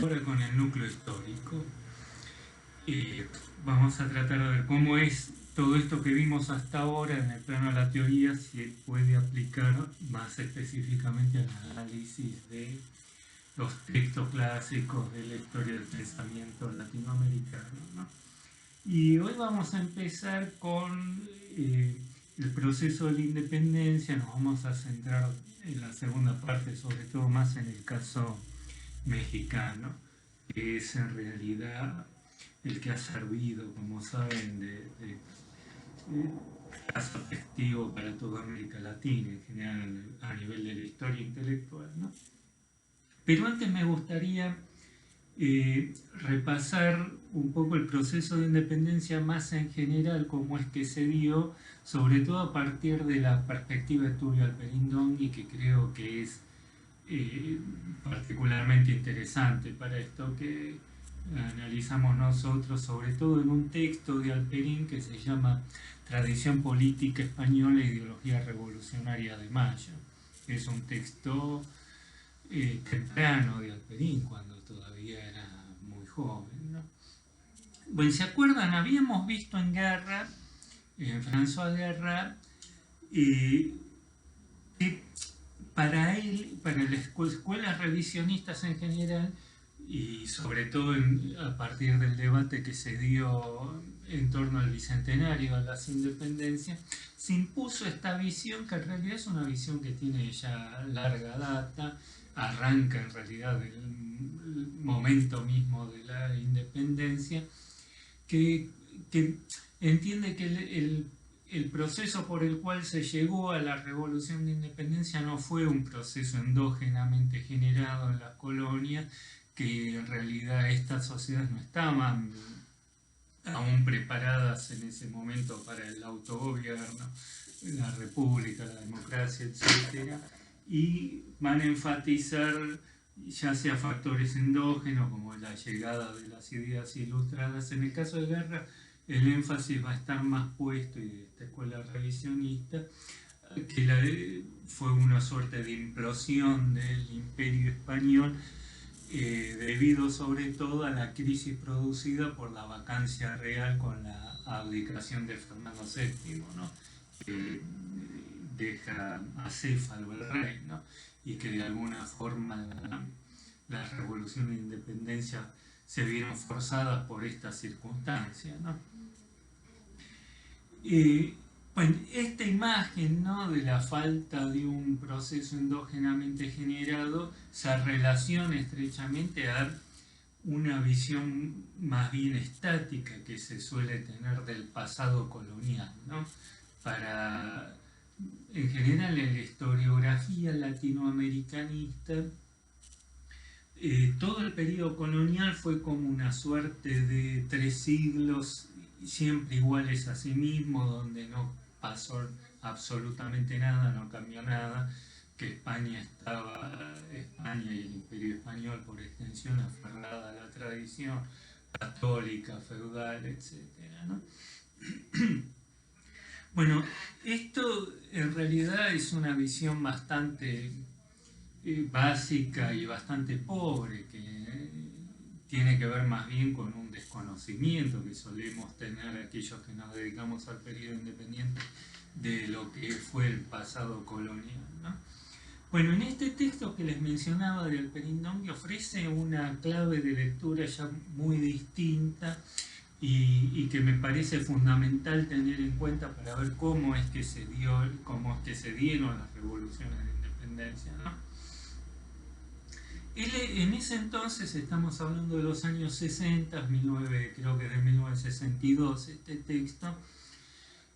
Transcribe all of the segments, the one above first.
ahora con el núcleo histórico. Eh, Vamos a tratar de ver cómo es todo esto que vimos hasta ahora en el plano de la teoría, si puede aplicar más específicamente al análisis de los textos clásicos de la historia del pensamiento latinoamericano, ¿no? Y hoy vamos a empezar con el proceso de la independencia. Nos vamos a centrar en la segunda parte, sobre todo más en el caso mexicano, que es en realidad el que ha servido, como saben, de caso testigo para toda América Latina, en general a nivel de la historia intelectual, ¿no? Pero antes me gustaría repasar un poco el proceso de independencia más en general, cómo es que se dio, sobre todo a partir de la perspectiva de Tulio Alperindongui, que creo que es particularmente interesante para esto que analizamos nosotros, sobre todo en un texto de Alperín que se llama Tradición Política Española e Ideología Revolucionaria de Mayo. Es un texto temprano de Alperín, cuando todavía era muy joven, ¿no? Bueno, ¿se acuerdan? Habíamos visto en Guerra, en François Guerra, eh, que para él, para las escuelas revisionistas en general, y sobre todo a partir del debate que se dio en torno al bicentenario de las independencias, se impuso esta visión que en realidad es una visión que tiene ya larga data, arranca en realidad del momento mismo de la independencia, que, que entiende que el proceso por el cual se llegó a la revolución de independencia no fue un proceso endógenamente generado en las colonias, que en realidad estas sociedades no estaban aún preparadas en ese momento para el autogobierno, la república, la democracia, etcétera, y van a enfatizar ya sea factores endógenos como la llegada de las ideas ilustradas. En el caso de Guerra, el énfasis va a estar más puesto, y de esta escuela revisionista, que fue una suerte de implosión del imperio español, debido sobre todo a la crisis producida por la vacancia real con la abdicación de Fernando VII, ¿no? Que deja acéfalo el rey, ¿no? Y que de alguna forma las revoluciones de independencia se vieron forzadas por estas circunstancias, ¿no? Bueno, esta imagen, ¿no?, de la falta de un proceso endógenamente generado se relaciona estrechamente a una visión más bien estática que se suele tener del pasado colonial, ¿no? En general, en la historiografía latinoamericanista, todo el periodo colonial fue como una suerte de 3 siglos siempre iguales a sí mismos, donde no pasó absolutamente nada, no cambió nada, que España y el Imperio Español por extensión, aferrada a la tradición católica, feudal, etcétera, ¿no? Bueno, esto en realidad es una visión bastante básica y bastante pobre, que tiene que ver más bien con un desconocimiento que solemos tener aquellos que nos dedicamos al periodo independiente de lo que fue el pasado colonial, ¿no? Bueno, en este texto que les mencionaba de Alperindongui ofrece una clave de lectura ya muy distinta, y que me parece fundamental tener en cuenta para ver cómo es que cómo es que se dieron las revoluciones de independencia, ¿no? En ese entonces, estamos hablando de los años 60, creo que de 1962 este texto,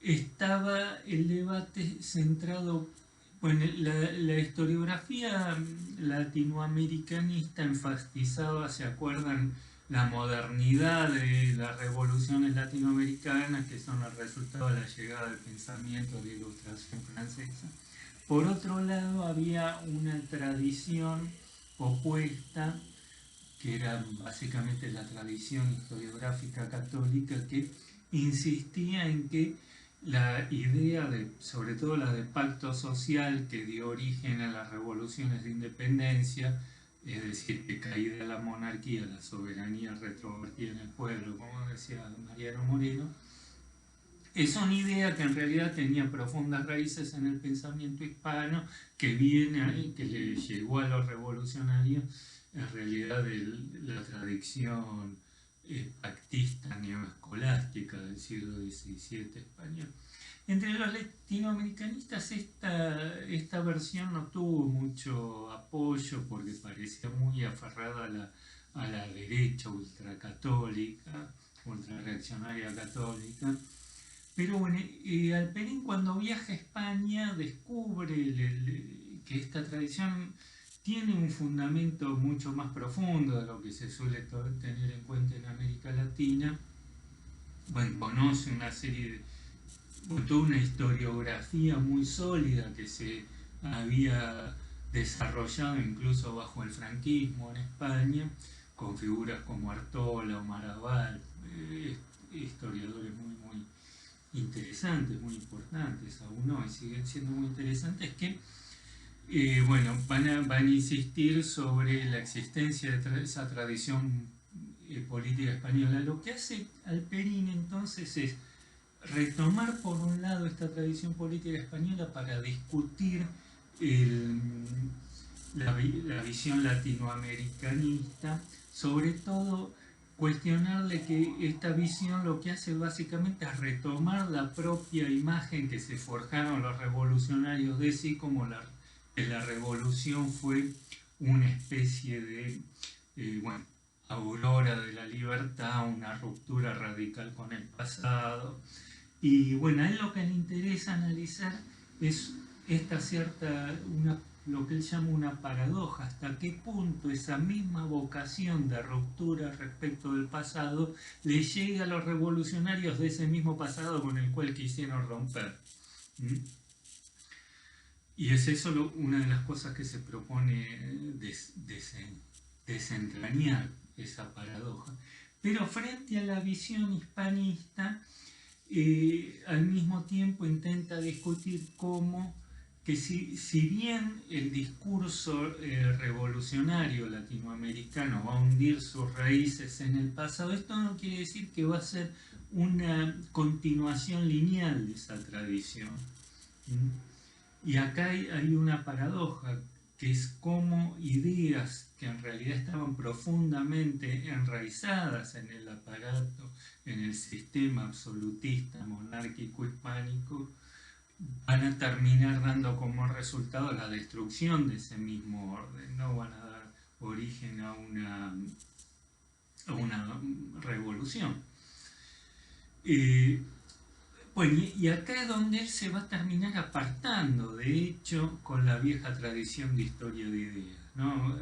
estaba el debate centrado. Bueno, la historiografía latinoamericanista enfatizaba, ¿se acuerdan?, la modernidad de las revoluciones latinoamericanas, que son el resultado de la llegada del pensamiento de la Ilustración francesa. Por otro lado, había una tradición opuesta, que era básicamente la tradición historiográfica católica, que insistía en que la idea sobre todo la de pacto social, que dio origen a las revoluciones de independencia, es decir, que caída la monarquía, la soberanía retrovertida en el pueblo, como decía Mariano Moreno, es una idea que en realidad tenía profundas raíces en el pensamiento hispano, que viene, que le llegó a los revolucionarios, en realidad de la tradición pactista neoescolástica del siglo XVII español. Entre los latinoamericanistas esta versión no tuvo mucho apoyo porque parecía muy aferrada a la derecha ultracatólica, ultrarreaccionaria católica. Pero bueno, Alperín cuando viaja a España descubre que esta tradición tiene un fundamento mucho más profundo de lo que se suele tener en cuenta en América Latina. Bueno, conoce una serie de toda una historiografía muy sólida que se había desarrollado incluso bajo el franquismo en España, con figuras como Artola o Maraval, historiadores muy interesantes, muy importantes aún hoy, siguen siendo muy interesantes, que bueno, van a insistir sobre la existencia de esa tradición política española. Lo que hace Alperín entonces es retomar por un lado esta tradición política española para discutir el, la visión latinoamericanista, sobre todo cuestionarle que esta visión lo que hace básicamente es retomar la propia imagen que se forjaron los revolucionarios de sí, como que la revolución fue una especie de bueno, aurora de la libertad, una ruptura radical con el pasado. Y bueno, a él lo que le interesa analizar es esta lo que él llama una paradoja, hasta qué punto esa misma vocación de ruptura respecto del pasado le llega a los revolucionarios de ese mismo pasado con el cual quisieron romper. Y es eso una de las cosas que se propone desentrañar, esa paradoja. Pero frente a la visión hispanista, al mismo tiempo intenta discutir cómo que si bien el discurso revolucionario latinoamericano va a hundir sus raíces en el pasado, esto no quiere decir que va a ser una continuación lineal de esa tradición. Y acá hay una paradoja, que es cómo ideas que en realidad estaban profundamente enraizadas en el aparato, en el sistema absolutista monárquico hispánico, van a terminar dando como resultado la destrucción de ese mismo orden, no van a dar origen a una revolución. Bueno, y acá es donde él se va a terminar apartando, de hecho, con la vieja tradición de historia de ideas, ¿no?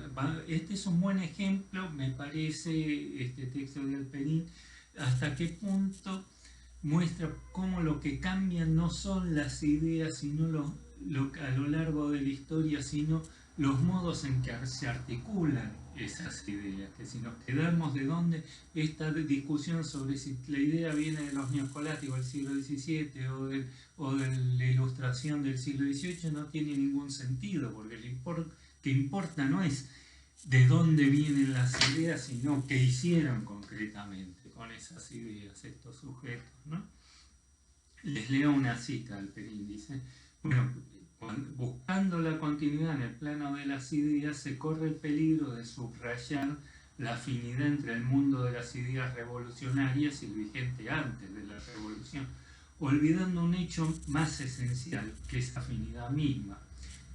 Este es un buen ejemplo, me parece, este texto de Alperín, hasta qué punto muestra cómo lo que cambian no son las ideas, sino a lo largo de la historia, sino los modos en que se articulan esas ideas, que si nos quedamos de dónde esta discusión sobre si la idea viene de los neoscolásticos del siglo XVII o de la ilustración del siglo XVIII no tiene ningún sentido, porque lo que importa no es de dónde vienen las ideas, sino qué hicieron concretamente con esas ideas estos sujetos, ¿no? Les leo una cita al Alperín, dice, bueno, buscando la continuidad en el plano de las ideas, se corre el peligro de subrayar la afinidad entre el mundo de las ideas revolucionarias y el vigente antes de la revolución, olvidando un hecho más esencial, que es afinidad misma,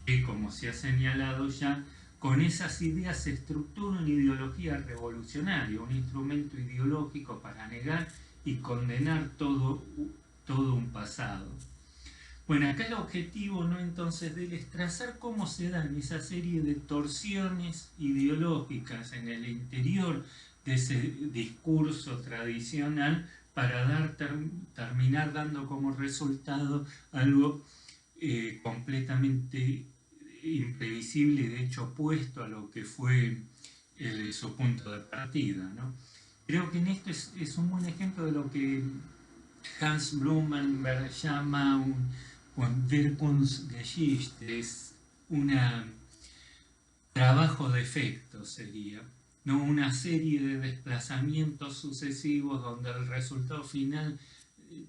que, como se ha señalado ya, con esas ideas se estructura una ideología revolucionaria, un instrumento ideológico para negar y condenar todo un pasado. Bueno, acá el objetivo, ¿no?, entonces de él es trazar cómo se dan esa serie de torsiones ideológicas en el interior de ese discurso tradicional para terminar dando como resultado algo completamente imprevisible y de hecho opuesto a lo que fue su punto de partida, ¿no? Creo que en esto es un buen ejemplo de lo que Hans Blumenberg llama un Wirkungsgeschichte, es una trabajo de efecto sería, ¿no? Una serie de desplazamientos sucesivos donde el resultado final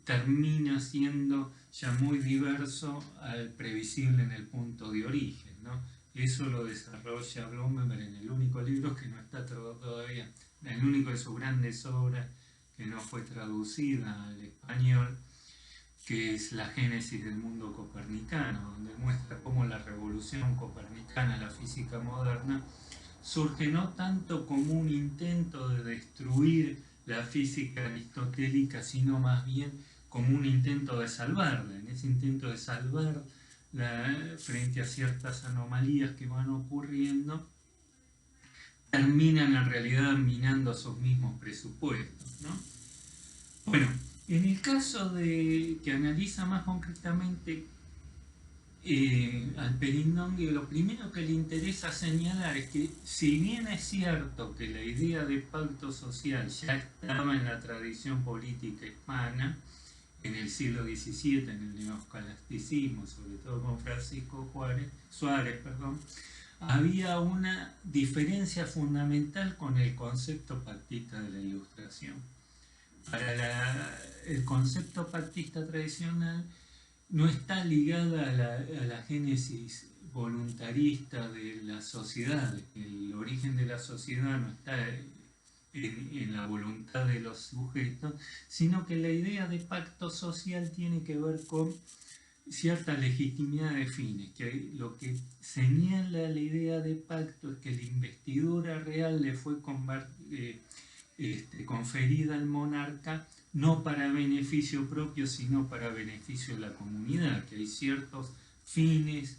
termina siendo ya muy diverso al previsible en el punto de origen, ¿no? Eso lo desarrolla Blumenberg en el único libro que no está todavía, el único de sus grandes obras que no fue traducida al español, que es La génesis del mundo copernicano, donde muestra cómo la revolución copernicana, la física moderna, surge no tanto como un intento de destruir la física aristotélica, sino más bien como un intento de salvarla. En ese intento de salvarla frente a ciertas anomalías que van ocurriendo, terminan en realidad minando sus mismos presupuestos, ¿no? Bueno, en el caso de que analiza más concretamente al Perindongui, lo primero que le interesa señalar es que, si bien es cierto que la idea de pacto social ya estaba en la tradición política hispana en el siglo XVII, en el neoscolasticismo, sobre todo con Francisco Suárez, había una diferencia fundamental con el concepto pactista de la Ilustración. Para el concepto pactista tradicional no está ligada a la génesis voluntarista de la sociedad. El origen de la sociedad no está en la voluntad de los sujetos, sino que la idea de pacto social tiene que ver con cierta legitimidad de fines, que lo que señala la idea de pacto es que la investidura real le fue conferida al monarca no para beneficio propio, sino para beneficio de la comunidad, que hay ciertos fines,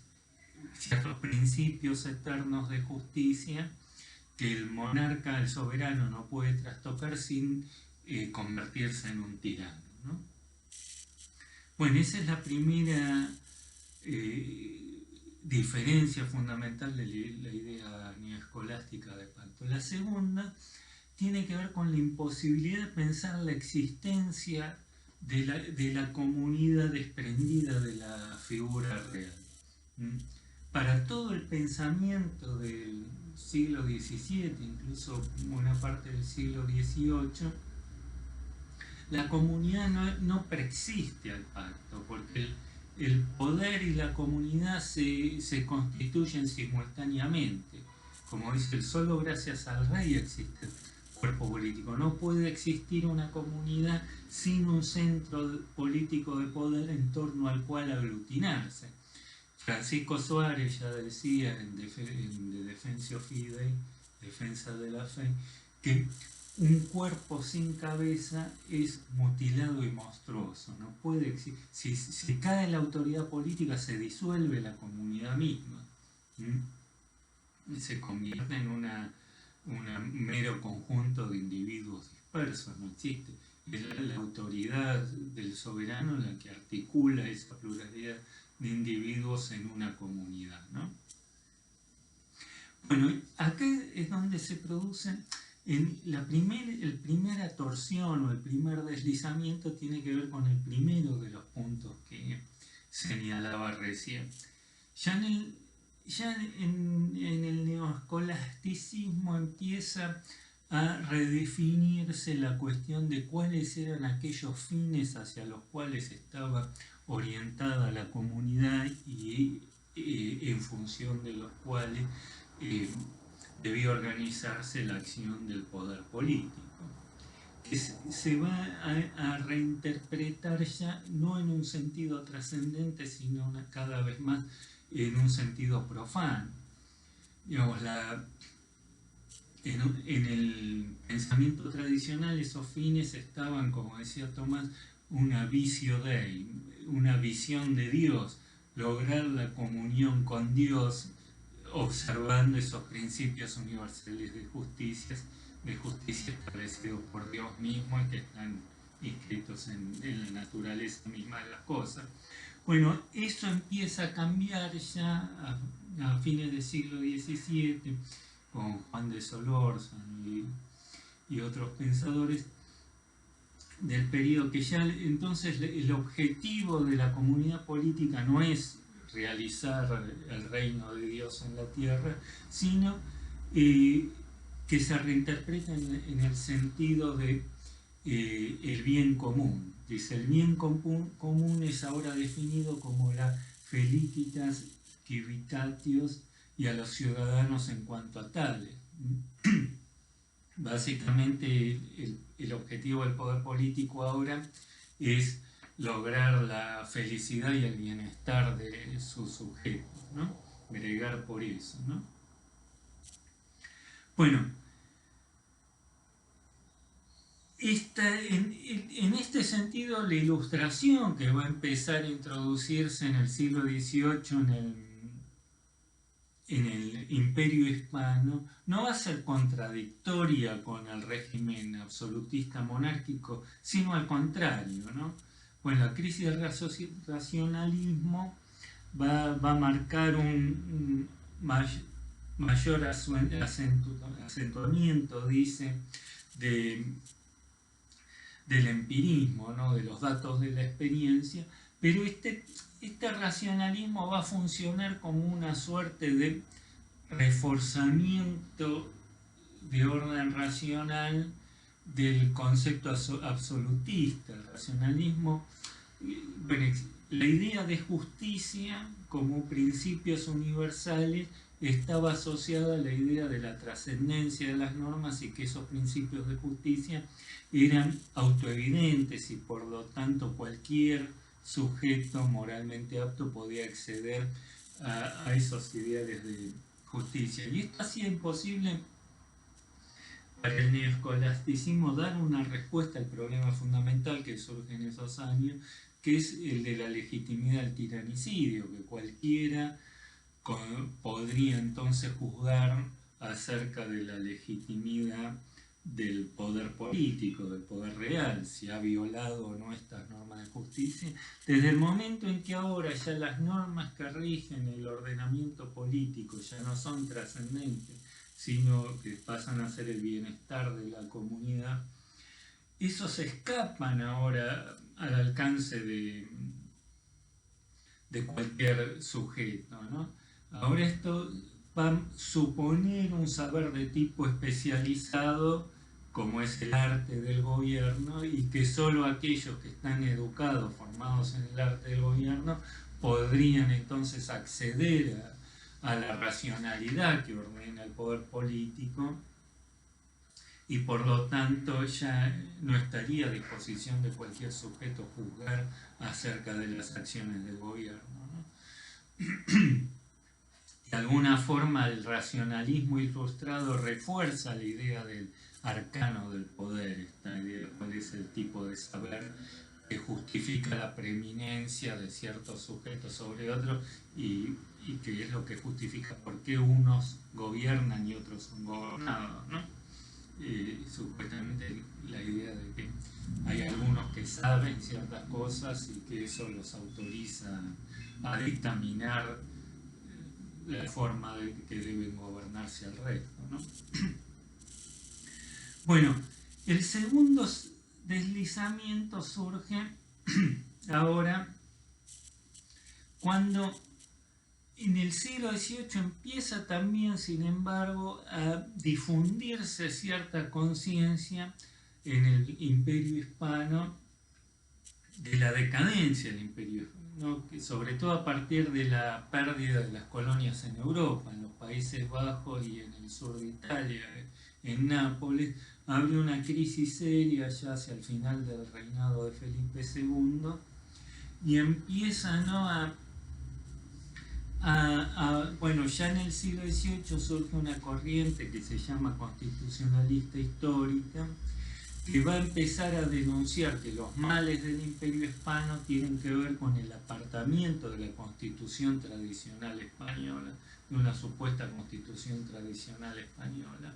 ciertos principios eternos de justicia que el monarca, el soberano, no puede trastocar sin convertirse en un tirano, ¿no? Bueno, esa es la primera diferencia fundamental de la idea neoescolástica de pacto. La segunda tiene que ver con la imposibilidad de pensar la existencia de la comunidad desprendida de la figura real. Para todo el pensamiento del siglo XVII, incluso una parte del siglo XVIII, la comunidad no preexiste al pacto, porque el poder y la comunidad se constituyen simultáneamente. Como dice, solo gracias al rey existe el cuerpo político. No puede existir una comunidad sin un centro político de poder en torno al cual aglutinarse. Francisco Suárez ya decía en De Defensio Fidei, Defensa de la Fe, que un cuerpo sin cabeza es mutilado y monstruoso. No puede existir. Si cae la autoridad política, se disuelve la comunidad misma. Se convierte en un mero conjunto de individuos dispersos, no existe. Es la autoridad del soberano la que articula esa pluralidad de individuos en una comunidad, ¿no? Bueno, acá es donde se producen el primera torsión o el primer deslizamiento tiene que ver con el primero de los puntos que señalaba recién. Ya en el neoescolasticismo empieza a redefinirse la cuestión de cuáles eran aquellos fines hacia los cuales estaba orientada la comunidad y en función de los cuales debía organizarse la acción del poder político. Que se va a reinterpretar ya no en un sentido trascendente, sino cada vez más en un sentido profano. Digamos, en el pensamiento tradicional esos fines estaban, como decía Tomás, una visio Dei, una visión de Dios, lograr la comunión con Dios observando esos principios universales de justicia establecidos por Dios mismo y que están inscritos en la naturaleza misma de las cosas. Bueno, eso empieza a cambiar ya a fines del siglo XVII con Juan de Solórzano y otros pensadores del periodo, que ya entonces el objetivo de la comunidad política no es realizar el reino de Dios en la tierra, sino que se reinterpreta en el sentido de el bien común. Dice, el bien común es ahora definido como la felicitas civitatios y a los ciudadanos en cuanto a tales. Básicamente el objetivo del poder político ahora es lograr la felicidad y el bienestar de sus sujetos, ¿no? Bregar por eso, ¿no? Bueno, en este sentido, la ilustración que va a empezar a introducirse en el siglo XVIII en el Imperio Hispano no va a ser contradictoria con el régimen absolutista monárquico, sino al contrario, ¿no? Bueno, la crisis del racionalismo va a marcar un mayor acentuamiento, dice, del empirismo, ¿no? De los datos de la experiencia, pero este racionalismo va a funcionar como una suerte de reforzamiento de orden racional del concepto absolutista. El racionalismo, bueno, la idea de justicia como principios universales estaba asociada a la idea de la trascendencia de las normas y que esos principios de justicia eran autoevidentes y por lo tanto cualquier sujeto moralmente apto podía acceder a esos ideales de justicia. Y esto hacía imposible para el neoescolasticismo dar una respuesta al problema fundamental que surge en esos años, que es el de la legitimidad del tiranicidio, que cualquiera podría entonces juzgar acerca de la legitimidad del poder político, del poder real, si ha violado o no estas normas de justicia, desde el momento en que ahora ya las normas que rigen el ordenamiento político ya no son trascendentes, sino que pasan a ser el bienestar de la comunidad, esos escapan ahora al alcance de cualquier sujeto, ¿no? Ahora esto va a suponer un saber de tipo especializado, como es el arte del gobierno, y que solo aquellos que están educados, formados en el arte del gobierno, podrían entonces acceder a la racionalidad que ordena el poder político, y por lo tanto ya no estaría a disposición de cualquier sujeto juzgar acerca de las acciones del gobierno, ¿no? De alguna forma el racionalismo ilustrado refuerza la idea del arcano del poder, esta idea de cuál es el tipo de saber que justifica la preeminencia de ciertos sujetos sobre otros y que es lo que justifica por qué unos gobiernan y otros son gobernados, ¿no? Supuestamente la idea de que hay algunos que saben ciertas cosas y que eso los autoriza a dictaminar la forma de que deben gobernarse al resto, ¿no? Bueno, el segundo deslizamiento surge ahora cuando en el siglo XVIII empieza también, sin embargo, a difundirse cierta conciencia en el Imperio Hispano de la decadencia del Imperio Hispano, ¿no? Que sobre todo a partir de la pérdida de las colonias en Europa, en los Países Bajos y en el sur de Italia, en Nápoles, abre una crisis seria ya hacia el final del reinado de Felipe II y empieza, ¿no? Bueno, ya en el siglo XVIII surge una corriente que se llama constitucionalista histórica, que va a empezar a denunciar que los males del Imperio Hispano tienen que ver con el apartamiento de la constitución tradicional española, de una supuesta constitución tradicional española.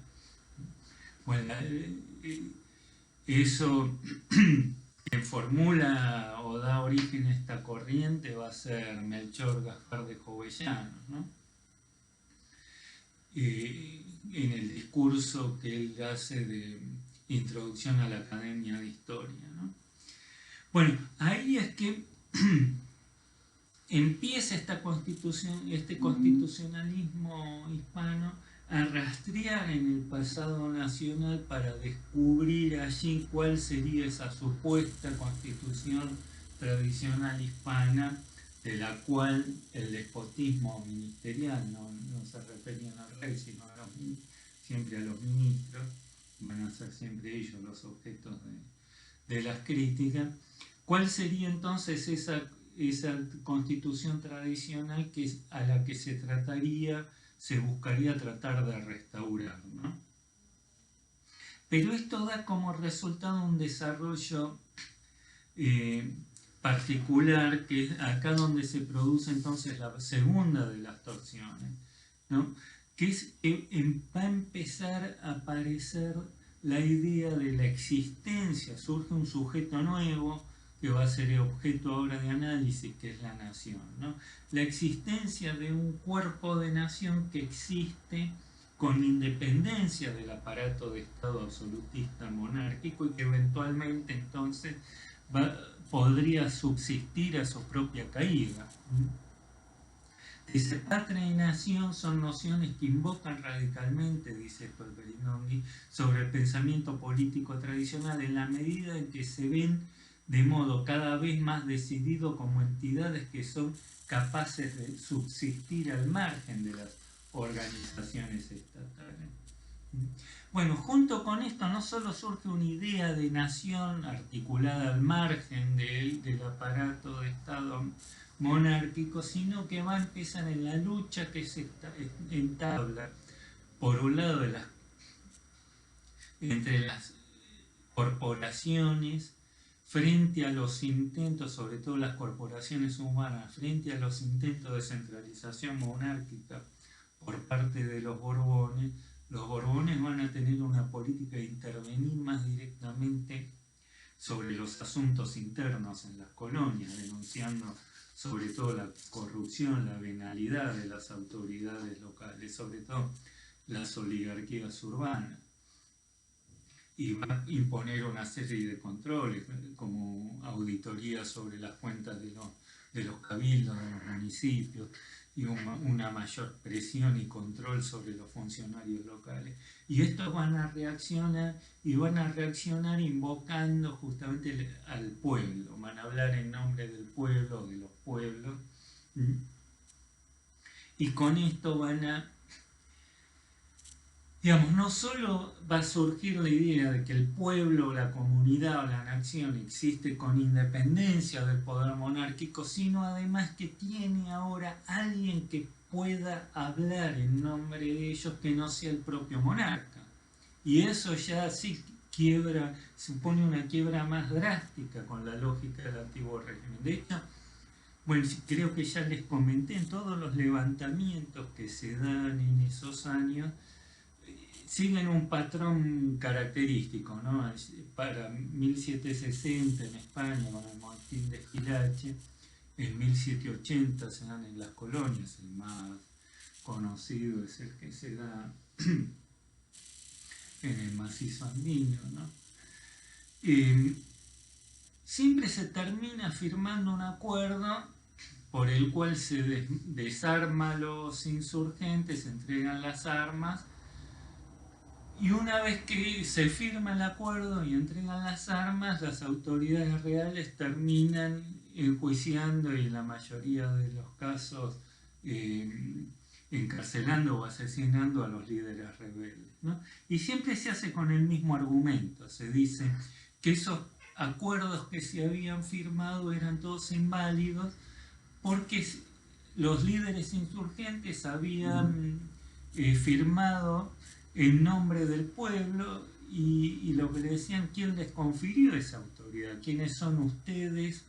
Bueno, eso quien formula o da origen a esta corriente va a ser Melchor Gaspar de Jovellanos, ¿no? En el discurso que él hace de introducción a la Academia de Historia, ¿no? Bueno, ahí es que empieza este constitucionalismo hispano a rastrear en el pasado nacional para descubrir allí cuál sería esa supuesta constitución tradicional hispana, de la cual el despotismo ministerial, no se referían al rey, sino siempre a los ministros, van a ser siempre ellos los objetos de las críticas. ¿Cuál sería entonces esa constitución tradicional a la que se buscaría tratar de restaurar, ¿no? Pero esto da como resultado un desarrollo particular, que es acá donde se produce entonces la segunda de las torsiones, ¿no? Que es que va a empezar a aparecer la idea de la existencia, surge un sujeto nuevo que va a ser objeto ahora de análisis, que es la nación, ¿no? La existencia de un cuerpo de nación que existe con independencia del aparato de Estado absolutista monárquico y que eventualmente entonces podría subsistir a su propia caída. Dice, patria y nación son nociones que invocan radicalmente, dice Polverinondi, sobre el pensamiento político tradicional en la medida en que se ven de modo cada vez más decidido como entidades que son capaces de subsistir al margen de las organizaciones estatales. Bueno, junto con esto no solo surge una idea de nación articulada al margen del aparato de Estado monárquico, sino que va a empezar en la lucha que se entabla, por un lado, entre las corporaciones, frente a los intentos, sobre todo las corporaciones humanas, frente a los intentos de centralización monárquica por parte de los Borbones. Los Borbones van a tener una política de intervenir más directamente sobre los asuntos internos en las colonias, denunciando sobre todo la corrupción, la venalidad de las autoridades locales, sobre todo las oligarquías urbanas. Y va a imponer una serie de controles, como auditoría sobre las cuentas de los cabildos, de los municipios, y una mayor presión y control sobre los funcionarios locales. Y estos van a reaccionar, y van a reaccionar invocando justamente al pueblo, van a hablar en nombre del pueblo, de los pueblos, y con esto van a, digamos, no solo va a surgir la idea de que el pueblo, la comunidad o la nación existe con independencia del poder monárquico, sino además que tiene ahora alguien que pueda hablar en nombre de ellos que no sea el propio monarca. Y eso ya sí supone una quiebra más drástica con la lógica del antiguo régimen. De hecho, bueno, creo que ya les comenté en todos los levantamientos que se dan en esos años, siguen un patrón característico, ¿no? Para 1760 en España, con el motín de Esquilache, en 1780 se dan en las colonias, el más conocido es el que se da en el macizo andino, ¿no? Siempre se termina firmando un acuerdo por el cual se desarma a los insurgentes, se entregan las armas, y una vez que se firma el acuerdo y entregan las armas, las autoridades reales terminan enjuiciando y en la mayoría de los casos encarcelando o asesinando a los líderes rebeldes, ¿no? Y siempre se hace con el mismo argumento, se dice que esos acuerdos que se habían firmado eran todos inválidos porque los líderes insurgentes habían firmado en nombre del pueblo y lo que le decían, ¿quién les confirió esa autoridad? ¿Quiénes son ustedes?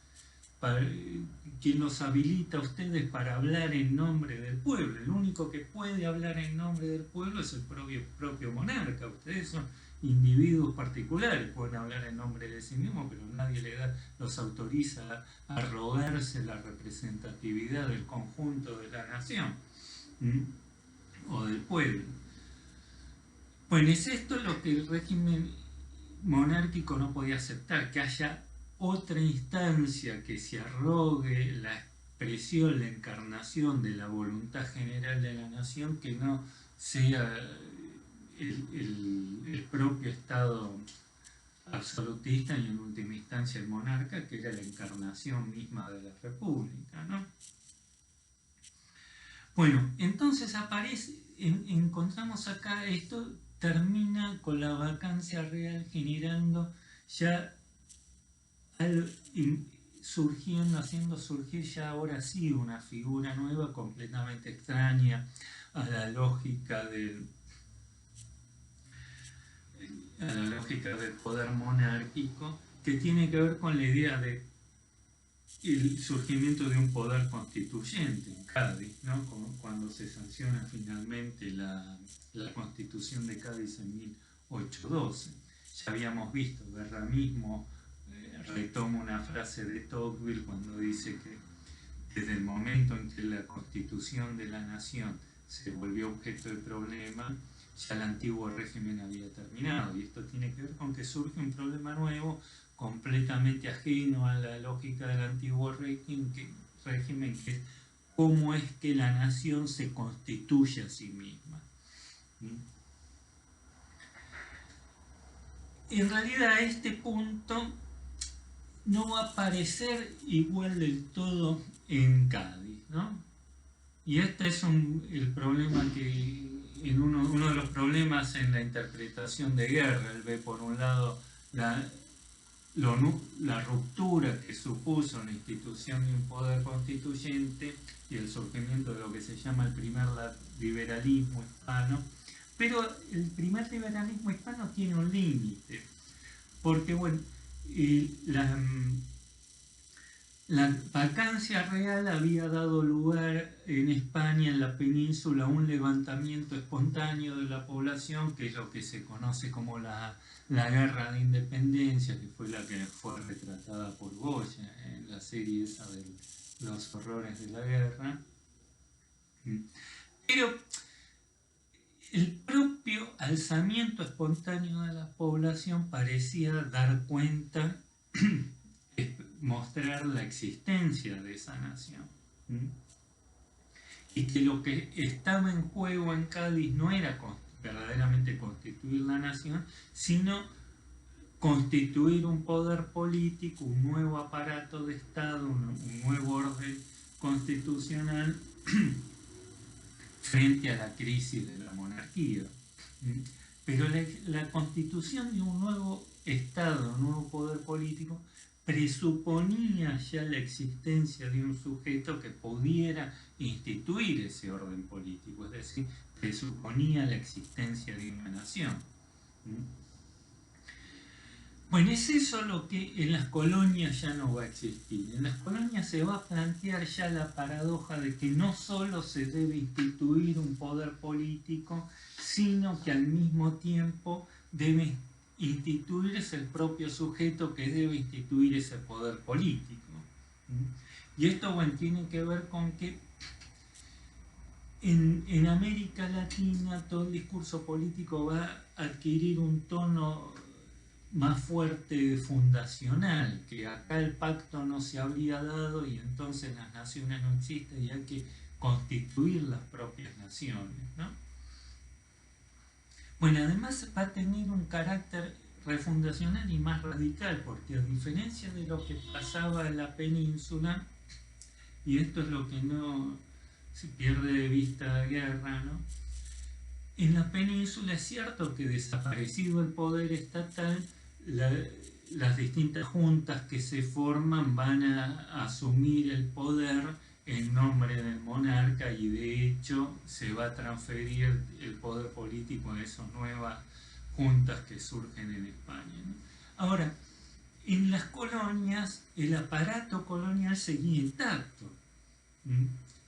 ¿Quién los habilita a ustedes para hablar en nombre del pueblo? El único que puede hablar en nombre del pueblo es el propio monarca. Ustedes son individuos particulares, pueden hablar en nombre de sí mismos, pero nadie los autoriza a arrogarse la representatividad del conjunto de la nación o del pueblo. Bueno, es esto lo que el régimen monárquico no podía aceptar, que haya otra instancia que se arrogue expresión, la encarnación de la voluntad general de la nación, que no sea el propio Estado absolutista y en última instancia el monarca, que era la encarnación misma de la república, ¿no? Bueno, entonces encontramos acá, esto termina con la vacancia real generando ya surgiendo, haciendo surgir ya ahora sí una figura nueva completamente extraña a la lógica del poder monárquico, que tiene que ver con la idea de el surgimiento de un poder constituyente en Cádiz, ¿no? Cuando se sanciona finalmente la Constitución de Cádiz en 1812. Ya habíamos visto, Guerra mismo retoma una frase de Tocqueville cuando dice que desde el momento en que la Constitución de la Nación se volvió objeto de problema, ya el antiguo régimen había terminado, y esto tiene que ver con que surge un problema nuevo completamente ajeno a la lógica del antiguo régimen, que es cómo es que la nación se constituye a sí misma. En realidad este punto no va a aparecer igual del todo en Cádiz, ¿no? Y este es el problema uno de los problemas en la interpretación de Guerra. Él ve por un lado la ruptura que supuso la institución de un poder constituyente y el surgimiento de lo que se llama el primer liberalismo hispano, pero el primer liberalismo hispano tiene un límite, porque bueno, la vacancia real había dado lugar en España, en la península, a un levantamiento espontáneo de la población, que es lo que se conoce como la guerra de independencia, que fue la que fue retratada por Goya en la serie esa de los horrores de la guerra. Pero el propio alzamiento espontáneo de la población parecía dar cuenta, mostrar la existencia de esa nación. Y que lo que estaba en juego en Cádiz no era verdaderamente constituir la nación, sino constituir un poder político, un nuevo aparato de Estado, un nuevo orden constitucional frente a la crisis de la monarquía. Pero la constitución de un nuevo Estado, un nuevo poder político, presuponía ya la existencia de un sujeto que pudiera instituir ese orden político, es decir, presuponía la existencia de una nación. Bueno, es eso lo que en las colonias ya no va a existir. En las colonias se va a plantear ya la paradoja de que no solo se debe instituir un poder político, sino que al mismo tiempo debe instituirse el propio sujeto que debe instituir ese poder político. Y esto, bueno, tiene que ver con que en América Latina todo el discurso político va a adquirir un tono más fuerte fundacional, que acá el pacto no se habría dado y entonces las naciones no existen y hay que constituir las propias naciones, ¿no? Bueno, además va a tener un carácter refundacional y más radical, porque a diferencia de lo que pasaba en la península, y esto es lo que no se pierde de vista de Guerra, ¿no? En la península es cierto que desaparecido el poder estatal, las distintas juntas que se forman van a asumir el poder en nombre del monarca y de hecho se va a transferir el poder político a esas nuevas juntas que surgen en España, ¿no? Ahora, en las colonias el aparato colonial seguía intacto.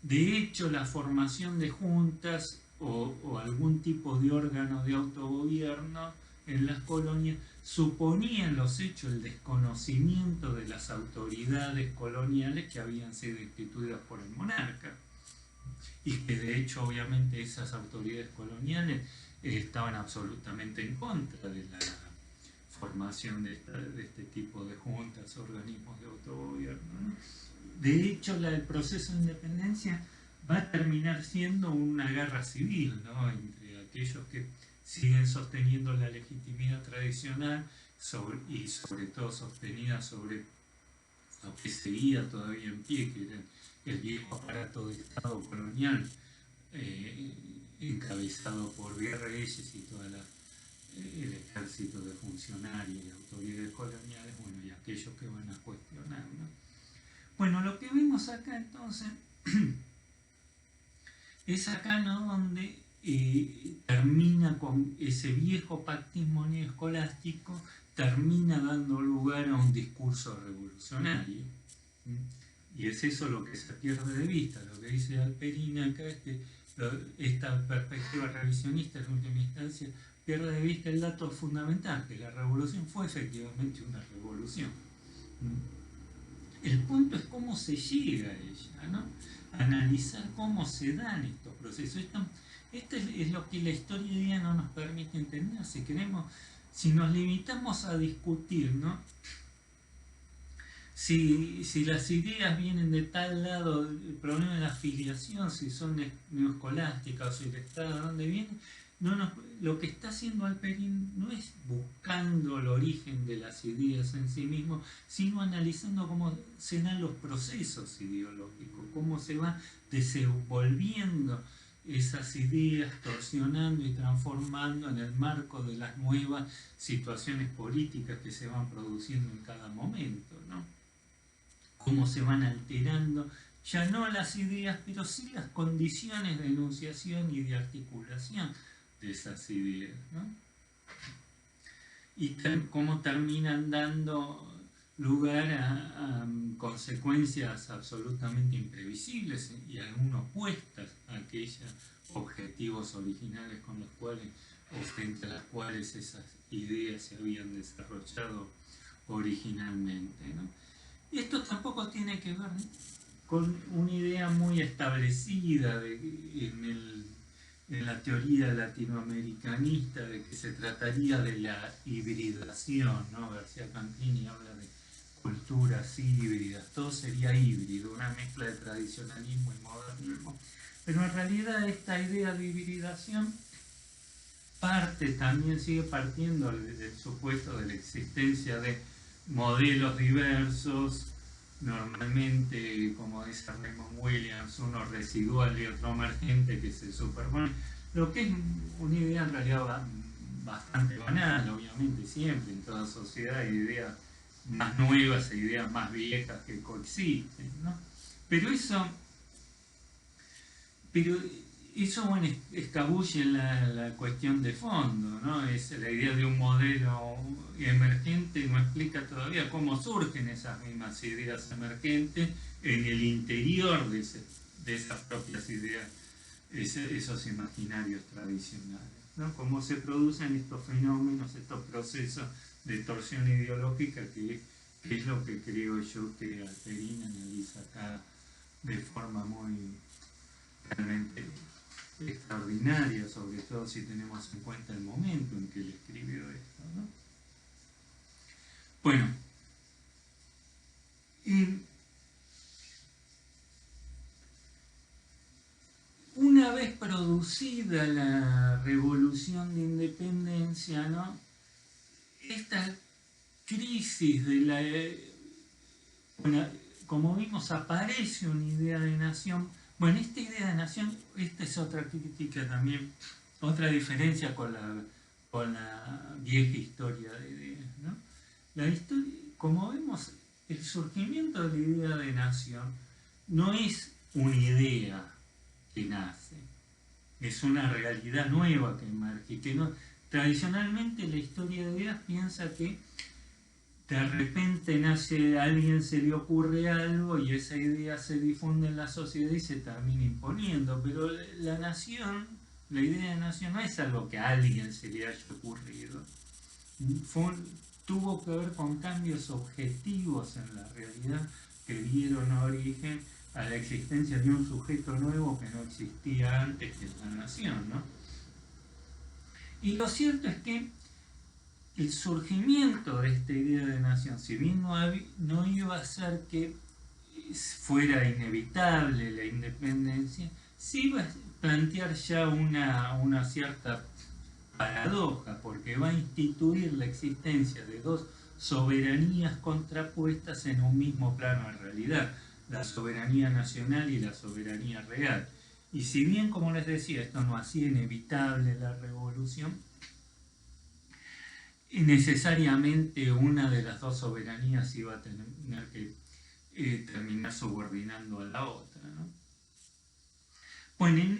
De hecho, la formación de juntas o algún tipo de órgano de autogobierno en las colonias suponía en los hechos el desconocimiento de las autoridades coloniales que habían sido instituidas por el monarca y que de hecho obviamente esas autoridades coloniales estaban absolutamente en contra de la formación de este tipo de juntas, organismos de autogobierno, ¿no? de hecho, el proceso de independencia va a terminar siendo una guerra civil, ¿no? Entre aquellos que siguen sosteniendo la legitimidad tradicional y sobre todo sostenida sobre lo que seguía todavía en pie, que era el viejo aparato de Estado colonial, encabezado por virreyes y todo el ejército de funcionarios y autoridades coloniales, bueno, y aquellos que van a cuestionar, ¿no? Bueno, lo que vemos acá entonces es acá, ¿no?, donde termina con ese viejo pactismo neoescolástico, termina dando lugar a un discurso revolucionario. Y es eso lo que se pierde de vista. Lo que dice Alperín acá es que esta perspectiva revisionista en última instancia pierde de vista el dato fundamental, que la revolución fue efectivamente una revolución. El punto es cómo se llega a ella, ¿no? Analizar cómo se dan estos procesos. Esto es lo que la historia hoy día no nos permite entender. Si nos limitamos a discutir, ¿no?, si las ideas vienen de tal lado, el problema de la afiliación, si son neoescolásticas o si el Estado, ¿de dónde vienen? Lo que está haciendo Alperín no es buscando el origen de las ideas en sí mismo, sino analizando cómo se dan los procesos ideológicos, cómo se van desenvolviendo esas ideas, torsionando y transformando en el marco de las nuevas situaciones políticas que se van produciendo en cada momento, ¿no? Cómo se van alterando, ya no las ideas, pero sí las condiciones de enunciación y de articulación de esas ideas, ¿no? Y cómo terminan dando lugar a consecuencias absolutamente imprevisibles y aún opuestas a aquellos objetivos originales con los cuales, o frente a las cuales esas ideas se habían desarrollado originalmente, ¿no? Y esto tampoco tiene que ver con una idea muy establecida en la teoría latinoamericanista de que se trataría de la hibridación, ¿no? García Campini habla de culturas híbridas, todo sería híbrido, una mezcla de tradicionalismo y modernismo. Pero en realidad esta idea de hibridación sigue partiendo del supuesto de la existencia de modelos diversos, normalmente, como dice Raymond Williams, uno residual y otro emergente que se superponen, lo que es una idea en realidad bastante banal, obviamente, siempre en toda sociedad hay ideas más nuevas e ideas más viejas que coexisten, ¿no? Pero eso bueno, escabulle la cuestión de fondo, ¿no? Es la idea de un modelo emergente, no explica todavía cómo surgen esas mismas ideas emergentes en el interior de esas propias ideas, esos imaginarios tradicionales, ¿no? Cómo se producen estos fenómenos, estos procesos de torsión ideológica, que es lo que creo yo que Alperín analiza acá de forma muy realmente extraordinaria, sobre todo si tenemos en cuenta el momento en que él escribió esto, ¿no? Bueno, una vez producida la revolución de independencia, ¿no?, esta crisis como vimos, aparece una idea de nación. Bueno, esta idea de nación, esta es otra crítica también, otra diferencia con la vieja historia de ideas, ¿no? Como vemos, el surgimiento de la idea de nación no es una idea que nace, es una realidad nueva que emerge, tradicionalmente la historia de ideas piensa que de repente a alguien se le ocurre algo y esa idea se difunde en la sociedad y se termina imponiendo, pero la idea de nación no es algo que a alguien se le haya ocurrido, tuvo que ver con cambios objetivos en la realidad que dieron origen a la existencia de un sujeto nuevo que no existía antes, que es la nación, ¿no? Y lo cierto es que el surgimiento de esta idea de nación, si bien no iba a ser que fuera inevitable la independencia, sí va a plantear ya una cierta paradoja, porque va a instituir la existencia de dos soberanías contrapuestas en un mismo plano de realidad, la soberanía nacional y la soberanía real. Y si bien, como les decía, esto no hacía inevitable la revolución, necesariamente una de las dos soberanías iba a tener que terminar subordinando a la otra, ¿no? Bueno,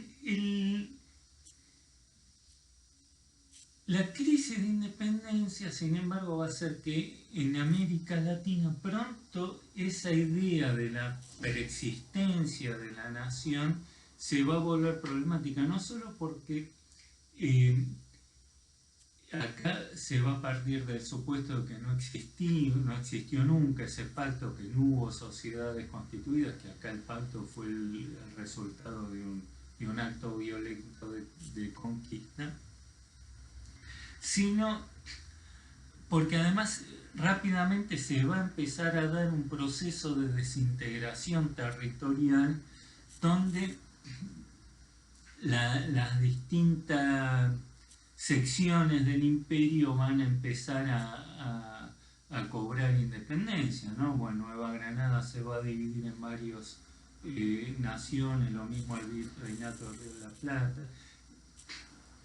la crisis de independencia, sin embargo, va a hacer que en América Latina pronto esa idea de la preexistencia de la nación se va a volver problemática, no solo porque acá se va a partir del supuesto de que no existió nunca ese pacto, que no hubo sociedades constituidas, que acá el pacto fue el resultado de un acto violento de conquista, sino porque además rápidamente se va a empezar a dar un proceso de desintegración territorial donde las distintas secciones del imperio van a empezar a cobrar independencia, ¿no? Bueno, Nueva Granada se va a dividir en varias naciones, lo mismo el Virreinato del Río de la Plata.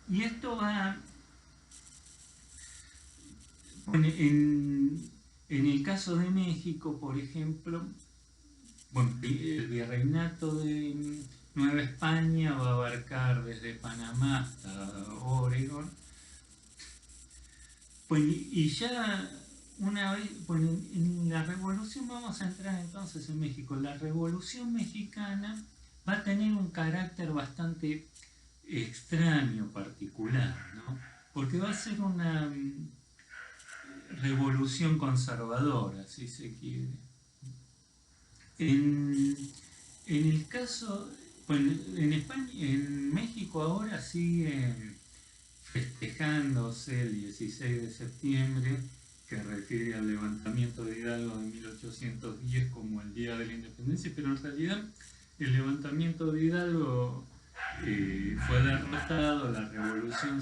Y esto va, bueno, en el caso de México, por ejemplo, bueno, el Virreinato de Nueva España va a abarcar desde Panamá hasta Oregón. Pues, y ya una vez, bueno, en la revolución, vamos a entrar entonces en México. La revolución mexicana va a tener un carácter bastante extraño, particular, ¿no? Porque va a ser una revolución conservadora, si se quiere. En el caso, bueno, en España, en México ahora sigue festejándose el 16 de septiembre, que refiere al levantamiento de Hidalgo de 1810 como el Día de la Independencia, pero en realidad el levantamiento de Hidalgo fue derrotado, la revolución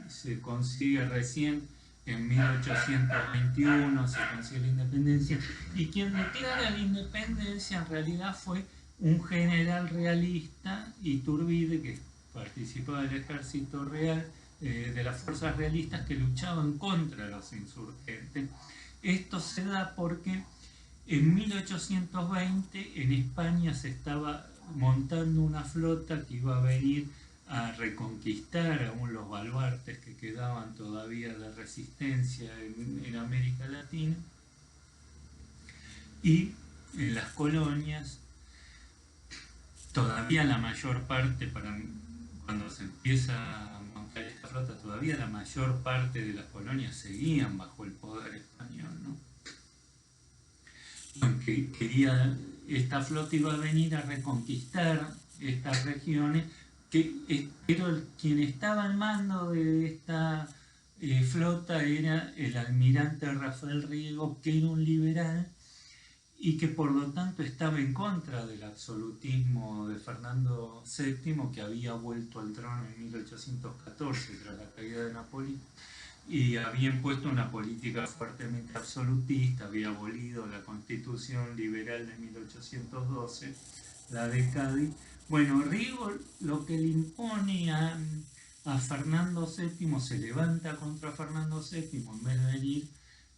se consigue recién en 1821, se consigue la independencia, y quien declara la independencia en realidad fue un general realista, Iturbide, que participaba del ejército real, de las fuerzas realistas que luchaban contra los insurgentes. Esto se da porque en 1820 en España se estaba montando una flota que iba a venir a reconquistar aún los baluartes que quedaban todavía de resistencia en América Latina, y en las colonias todavía la mayor parte, cuando se empieza a montar esta flota, todavía la mayor parte de las colonias seguían bajo el poder español, ¿no? Aunque esta flota iba a venir a reconquistar estas regiones, pero quien estaba al mando de esta flota era el almirante Rafael Riego, que era un liberal y que por lo tanto estaba en contra del absolutismo de Fernando VII, que había vuelto al trono en 1814 tras la caída de Napoleón, y había impuesto una política fuertemente absolutista, había abolido la Constitución liberal de 1812, la de Cádiz. Bueno, Riego lo que le impone a Fernando VII, se levanta contra Fernando VII, en vez de venir,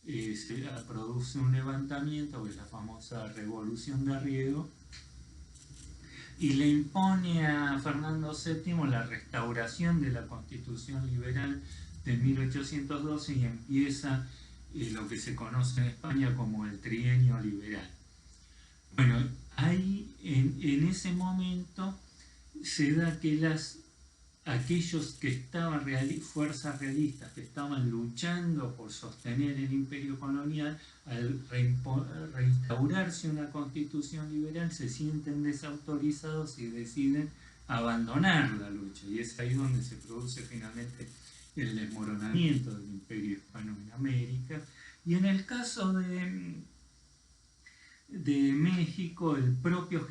se produce un levantamiento, que es la famosa Revolución de Riego, y le impone a Fernando VII la restauración de la Constitución liberal de 1812, y empieza lo que se conoce en España como el trienio liberal. Bueno, ahí en ese momento se da que aquellos que estaban, fuerzas realistas que estaban luchando por sostener el imperio colonial, al reinstaurarse una constitución liberal, se sienten desautorizados y deciden abandonar la lucha, y es ahí donde se produce finalmente el desmoronamiento del imperio hispano en América. Y en el caso de México, el propio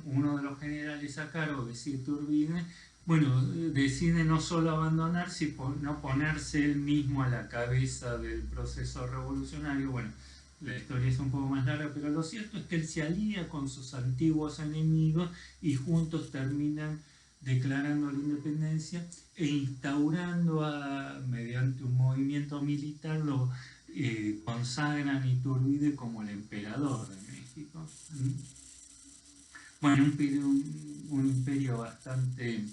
uno de los generales a cargo, que es Iturbide, bueno, decide no solo abandonar, sino ponerse él mismo a la cabeza del proceso revolucionario. Bueno, la historia es un poco más larga, pero lo cierto es que él se alía con sus antiguos enemigos y juntos terminan declarando la independencia e instaurando mediante un movimiento militar, lo consagran a Iturbide como el emperador de México. Bueno, un imperio bastante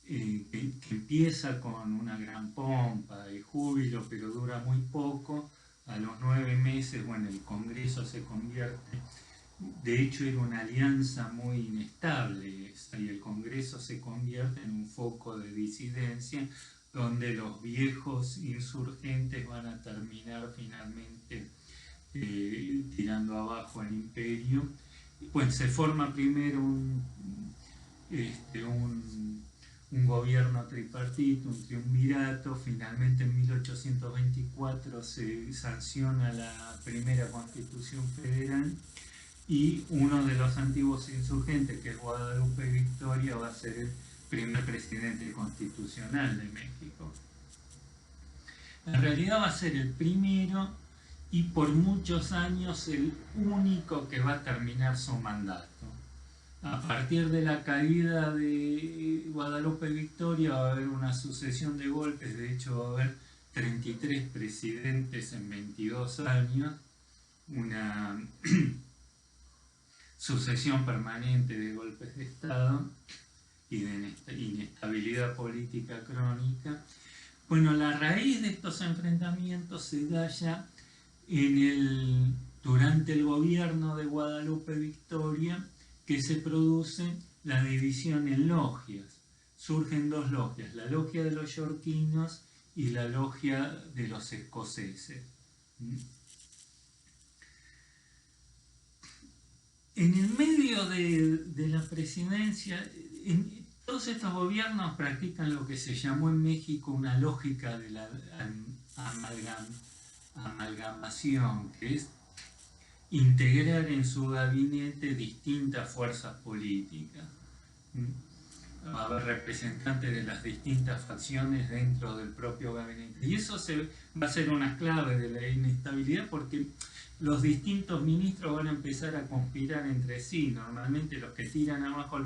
que empieza con una gran pompa y júbilo, pero dura muy poco. A los 9 meses, bueno, el Congreso se convierte, de hecho era una alianza muy inestable esa, y el Congreso se convierte en un foco de disidencia donde los viejos insurgentes van a terminar finalmente tirando abajo el imperio. Pues se forma primero un gobierno tripartito, un triunvirato. Finalmente en 1824 se sanciona la primera Constitución Federal y uno de los antiguos insurgentes, que es Guadalupe Victoria, va a ser el primer presidente constitucional de México. En realidad va a ser el primero y por muchos años el único que va a terminar su mandato. A partir de la caída de Guadalupe Victoria va a haber una sucesión de golpes, de hecho va a haber 33 presidentes en 22 años, una sucesión permanente de golpes de Estado y de inestabilidad política crónica. Bueno, la raíz de estos enfrentamientos se da ya durante el gobierno de Guadalupe Victoria, que se produce la división en logias. Surgen dos logias, la logia de los yorquinos y la logia de los escoceses. En el medio de la presidencia, todos estos gobiernos practican lo que se llamó en México una lógica de la amalgamación, que es integrar en su gabinete distintas fuerzas políticas. Va a haber representantes de las distintas facciones dentro del propio gabinete. Y eso va a ser una clave de la inestabilidad, porque los distintos ministros van a empezar a conspirar entre sí. Normalmente los que tiran abajo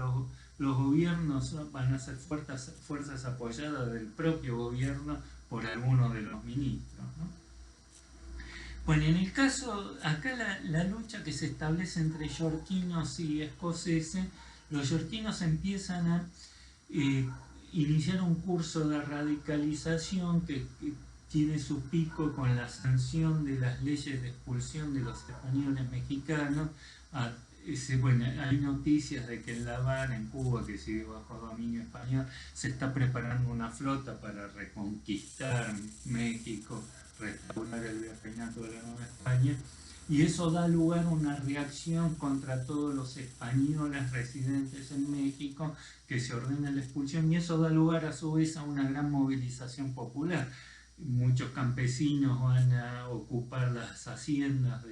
los gobiernos van a ser fuerzas apoyadas del propio gobierno por alguno de los ministros, ¿no? Bueno, en el caso, acá la lucha que se establece entre yorquinos y escoceses, los yorquinos empiezan a iniciar un curso de radicalización que tiene su pico con la sanción de las leyes de expulsión de los españoles mexicanos. Bueno, hay noticias de que en La Habana, en Cuba, que sigue bajo dominio español, se está preparando una flota para reconquistar México, restaurar el virreinato de la Nueva España, y eso da lugar a una reacción contra todos los españoles residentes en México, que se ordena la expulsión, y eso da lugar a su vez a una gran movilización popular. Muchos campesinos van a ocupar las haciendas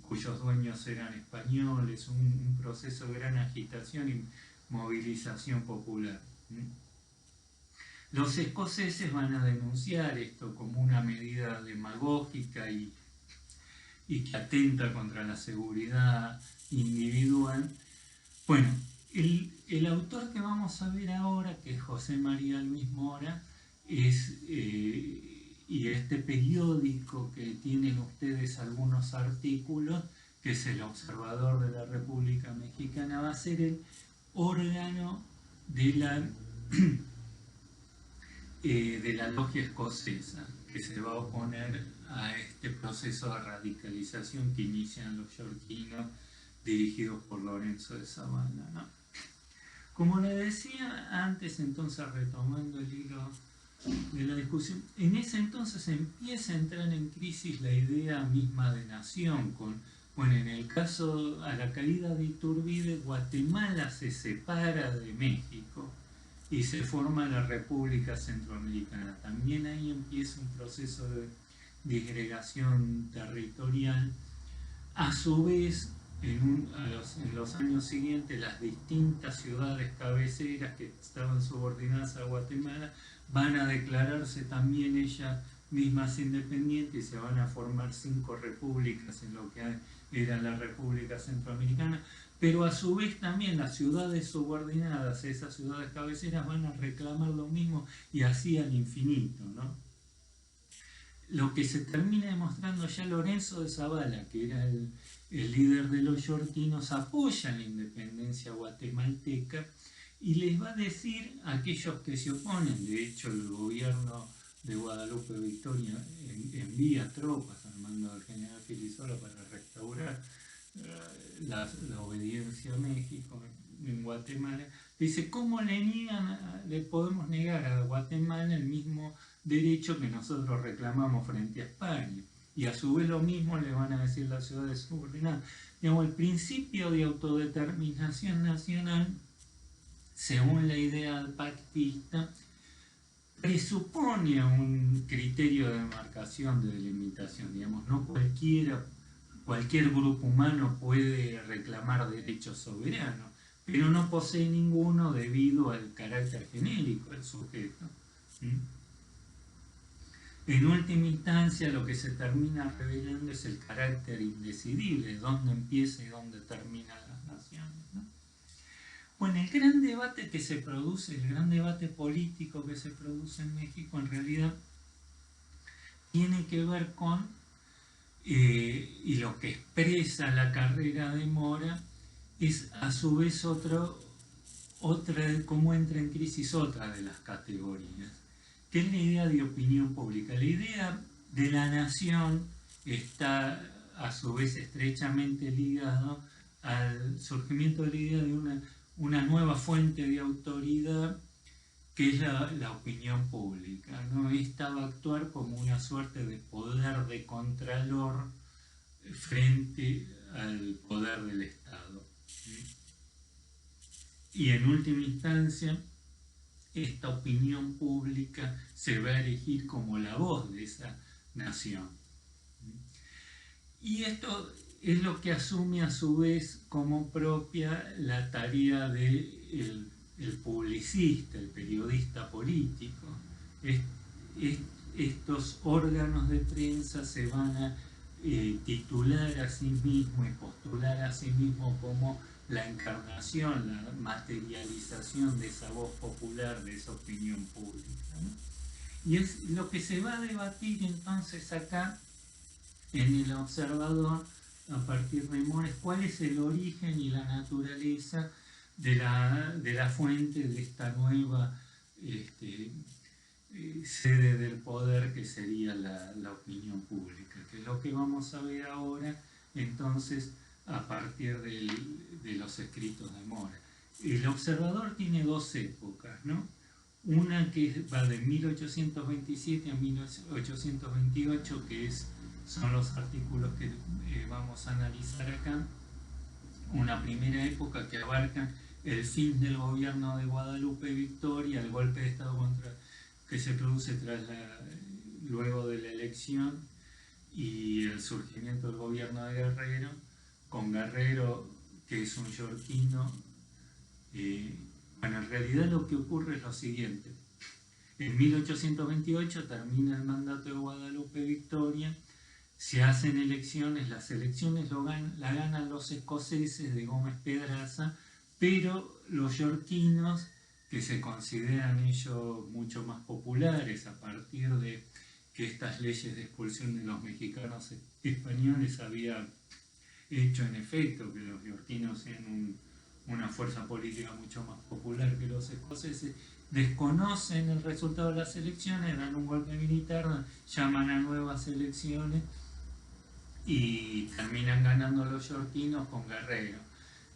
cuyos dueños eran españoles, un proceso de gran agitación y movilización popular. Los escoceses van a denunciar esto como una medida demagógica y que atenta contra la seguridad individual. Bueno, el autor que vamos a ver ahora, que es José María Luis Mora, y este periódico que tienen ustedes algunos artículos, que es El Observador de la República Mexicana, va a ser el órgano de la logia escocesa, que se va a oponer a este proceso de radicalización que inician los yorquinos dirigidos por Lorenzo de Zabala, ¿no? Como le decía antes, entonces retomando el hilo de la discusión, en ese entonces empieza a entrar en crisis la idea misma de nación. Bueno, en el caso, a la caída de Iturbide, Guatemala se separa de México y se forma la República Centroamericana. También ahí empieza un proceso de disgregación territorial A su vez, en los años siguientes, las distintas ciudades cabeceras que estaban subordinadas a Guatemala van a declararse también ellas mismas independientes y se van a formar 5 repúblicas en lo que era la República Centroamericana, pero a su vez también las ciudades subordinadas, esas ciudades cabeceras, van a reclamar lo mismo y así al infinito, ¿no? Lo que se termina demostrando ya Lorenzo de Zavala, que era el líder de los yorquinos, apoya la independencia guatemalteca y les va a decir a aquellos que se oponen. De hecho, el gobierno de Guadalupe Victoria envía tropas al mando del general Filisola para restaurar la obediencia a México en Guatemala. Dice, ¿cómo le podemos negar a Guatemala el mismo derecho que nosotros reclamamos frente a España? Y a su vez lo mismo le van a decir las ciudades subordinadas. Digamos, el principio de autodeterminación nacional, según la idea pactista, presupone un criterio de demarcación, de delimitación. Digamos, no cualquier grupo humano puede reclamar derechos soberanos, pero no posee ninguno debido al carácter genérico del sujeto. En última instancia, lo que se termina revelando es el carácter indecidible, dónde empieza y dónde terminan las naciones, ¿no? Bueno, el gran debate que se produce, el gran debate político que se produce en México, en realidad tiene que ver con, y lo que expresa la carrera de Mora, es a su vez cómo entra en crisis otra de las categorías, que es la idea de opinión pública. La idea de la nación está a su vez estrechamente ligado al surgimiento de la idea de una nueva fuente de autoridad, que es la opinión pública, ¿no? Esta va a actuar como una suerte de poder de contralor frente al poder del Estado. Y en última instancia, esta opinión pública se va a erigir como la voz de esa nación. Y esto es lo que asume a su vez como propia la tarea del publicista, el periodista político. Estos órganos de prensa se van a titular a sí mismos y postular a sí mismos como la encarnación, la materialización de esa voz popular, de esa opinión pública, ¿no? Y es lo que se va a debatir entonces acá en El Observador, a partir de Mora, cuál es el origen y la naturaleza de la fuente de esta nueva sede del poder que sería la opinión pública, que es lo que vamos a ver ahora entonces a partir de los escritos de Mora. El Observador tiene 2 épocas, ¿no? Una que va de 1827 a 1828, que son los artículos que vamos a analizar acá. Una primera época que abarca el fin del gobierno de Guadalupe Victoria, el golpe de Estado que se produce luego de la elección y el surgimiento del gobierno de Guerrero, con Guerrero, que es un yorquino. Bueno, en realidad lo que ocurre es lo siguiente. En 1828 termina el mandato de Guadalupe Victoria, se hacen elecciones, las elecciones la ganan los escoceses de Gómez Pedraza, pero los yorquinos, que se consideran ellos mucho más populares a partir de que estas leyes de expulsión de los mexicanos españoles había hecho en efecto que los yorquinos sean una fuerza política mucho más popular que los escoceses, desconocen el resultado de las elecciones, dan un golpe militar, llaman a nuevas elecciones y terminan ganando los yorquinos con Guerrero.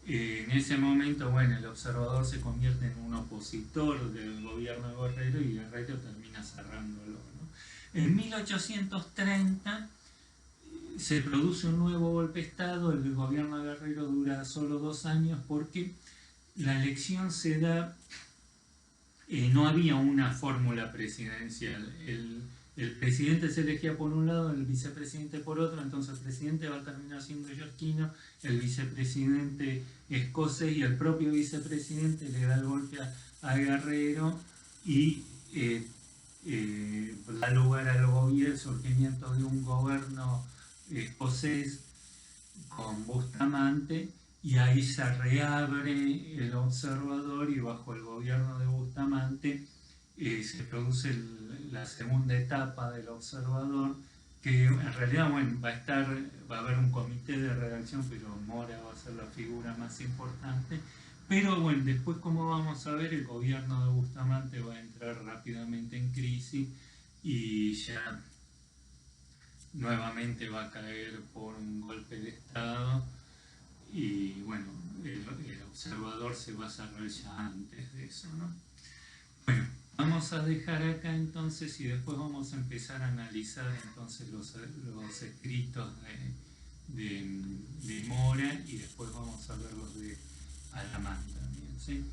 En ese momento, bueno, el Observador se convierte en un opositor del gobierno de Guerrero y Guerrero termina cerrándolo, ¿no? En 1830 se produce un nuevo golpe de Estado, el gobierno de Guerrero dura solo 2 años porque la elección se da, no había una fórmula presidencial, el presidente se elegía por un lado, el vicepresidente por otro, entonces el presidente va a terminar siendo yorquino, el vicepresidente escocés y el propio vicepresidente le da el golpe a Guerrero y da lugar al surgimiento de un gobierno escocés con Bustamante, y ahí se reabre el Observador y bajo el gobierno de Bustamante se produce la segunda etapa del Observador, que en realidad, bueno, va a haber un comité de redacción, pero Mora va a ser la figura más importante. Pero bueno, después, como vamos a ver, el gobierno de Bustamante va a entrar rápidamente en crisis y ya nuevamente va a caer por un golpe de Estado, y bueno, el Observador se va a cerrar ya antes de eso, ¿no? Bueno, vamos a dejar acá entonces y después vamos a empezar a analizar entonces los escritos de Mora, y después vamos a ver los de Alamán también, ¿sí?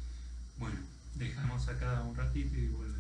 Bueno, dejamos acá un ratito y volvemos.